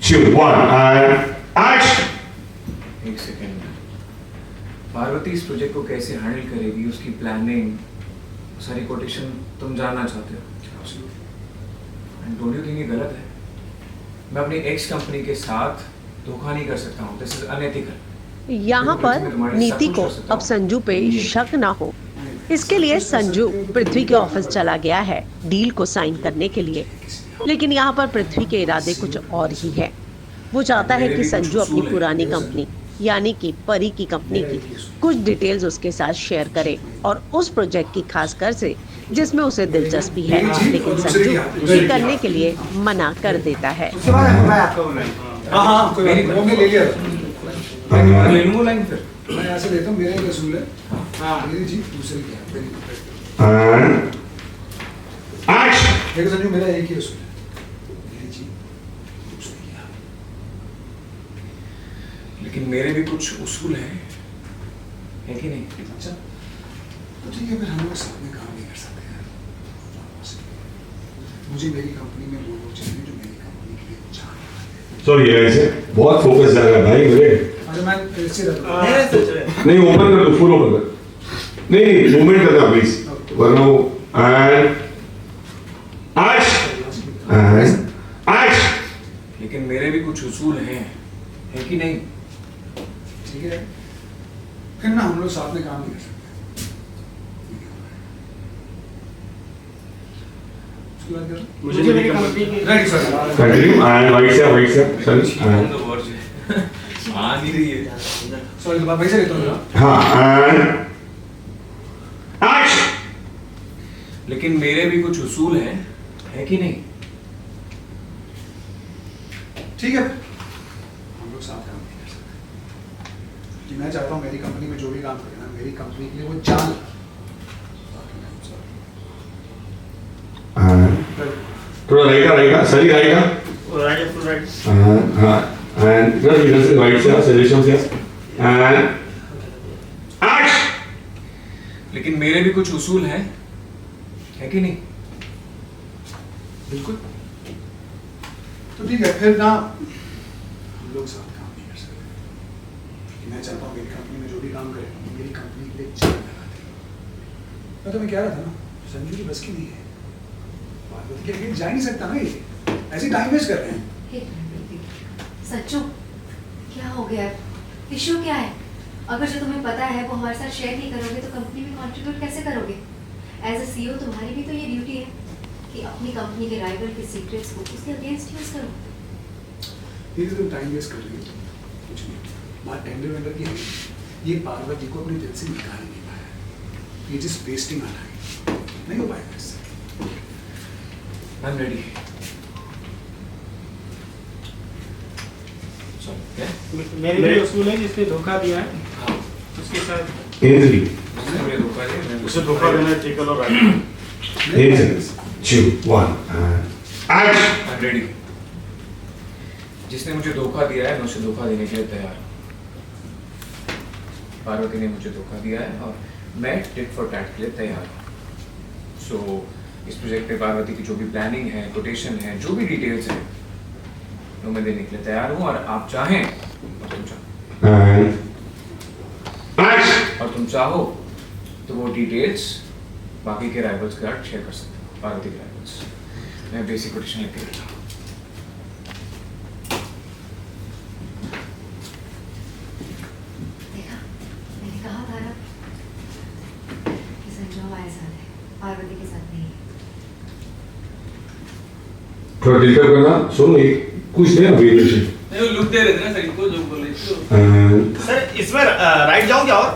2, 1 and action. एक second. Parvati इस project को कैसे हैंडल करेगी, उसकी प्लानिंग, सारी कोटेशन तुम जानना चाहते हो? एंड डोंट यू थिंक ये गलत है? मैं अपनी एक्स कंपनी के साथ धोखा नहीं कर सकता हूँ। This is unethical. यहाँ पर नीति को अब संजू पे शक ना हो, इसके लिए संजू पृथ्वी के ऑफिस चला गया है डील को साइन करने के लिए। लेकिन यहाँ पर पृथ्वी के इरादे कुछ और ही है। वो चाहता है कि संजू अपनी पुरानी कंपनी यानी कि परी की कंपनी की कुछ डिटेल्स उसके साथ शेयर करे और उस प्रोजेक्ट की खासकर से जिसमें उसे दिलचस्पी है, लेकिन संजू ये करने के लिए मना कर देता है। मैं यहाँ से लेता हूँ, मेरा एक असूल है। मेरी जीत दूसरे की है। And action. देखो संजू, मेरा एक ही असूल है, मेरी जीत दूसरे की है। लेकिन मेरे भी कुछ उसूल हैं, है कि नहीं? अच्छा, तो ठीक है, फिर हम लोग साथ में काम नहीं कर सकते हैं। मुझे मेरी कंपनी में वो लोग चाहिए जो मेरी कंपनी के लिए जाने। सॉरी ऐसे बहुत फोकस जा रहा है भाई मेरे। अरे मैं ऐसे रखूँ। नहीं ओपन कर दो, फुल ओपन कर। नहीं मूवमेंट करना प्लीज, वरना वो एंड एक्शन। लेकिन मेरे भी कुछ उसूल हैं, है कि नहीं? ठीक है, फिर ना हम लोग साथ में काम नहीं कर सकते। मुझे मेरी कंपनी की ready sir. Continue and white से सॉरी आ नहीं रही है। सॉरी, तो वैसे लेता हूँ। हाँ एंड एक्शन। लेकिन मेरे भी कुछ उसूल हैं, है कि नहीं? ठीक है, हम लोग साथ काम नहीं कर सकते। कि मैं चाहता हूँ मेरी कंपनी में जो भी काम करे ना, मेरी कंपनी के लिए वो जान। थोड़ा राइट सही right full right. and just you can say right here, suggestions here and action. लेकिन मेरे भी कुछ उसूल हैं, है कि नहीं? बिल्कुल। तो ठीक है, फिर ना हम लोग साथ काम नहीं कर सकते। कि मैं चाहता हूँ मेरी कंपनी में जो भी काम करे मेरी कंपनी के लिए जान लगा दे। मैं तुम्हें कह रहा था ना, संजू की बस की नहीं है। पार्वती के लिए जा ही नहीं सकता ना, ये ऐसे टाइम वेस्ट कर रहे हैं। सच्चू, क्या हो गया? इशू क्या है? अगर जो तुम्हें पता है वो हमारे साथ शेयर नहीं करोगे तो कंपनी में कंट्रीब्यूट कैसे करोगे? एज अ सीईओ तुम्हारी भी तो ये ड्यूटी है कि अपनी कंपनी के राइवल के सीक्रेट्स को उसके अगेंस्ट यूज करो। ये तुम टाइम वेस्ट कर रही हो, कुछ नहीं। बात टेंडर वेंडर की है, ये पार्वती को अपने दिल से निकाल नहीं पाया। ये जस्ट वेस्टिंग आ टाइम, नहीं हो पाएगा इससे। I am ready. मेरे भी उसूल है, जिसने धोखा दिया है हाँ, उसके साथ Entry. उसने मुझे धोखा दिया, मैं उसे धोखा देना है, टेकल और right. 2, 1 and action. I'm ready. जिसने मुझे धोखा दिया है मैं उसे धोखा देने के लिए तैयार हूँ। पार्वती ने मुझे धोखा दिया है और मैं टिट फॉर टैट के लिए तैयार हूँ। सो इस प्रोजेक्ट पे पार्वती की जो भी प्लानिंग है, कोटेशन है, जो भी डिटेल्स है वो मैं देने के लिए तैयार हूँ। और आप चाहें और तुम चाहो And action. और तुम चाहो तो वो डिटेल्स बाकी के राइवल्स के साथ शेयर कर सकते हो, पार्वती के राइवल्स। मैं बेसिक कोटेशन लिख के देता हूँ। देखा, मैंने कहा था ना कि संजू हमारे साथ है, पार्वती के साथ नहीं है। थोड़ा डिस्टर्ब करना, सुनो ये कुछ नहीं अभी लुक दे रहे थे ना सर, इनको जो बोले तो। and सर इसमें राइट जाऊँ क्या और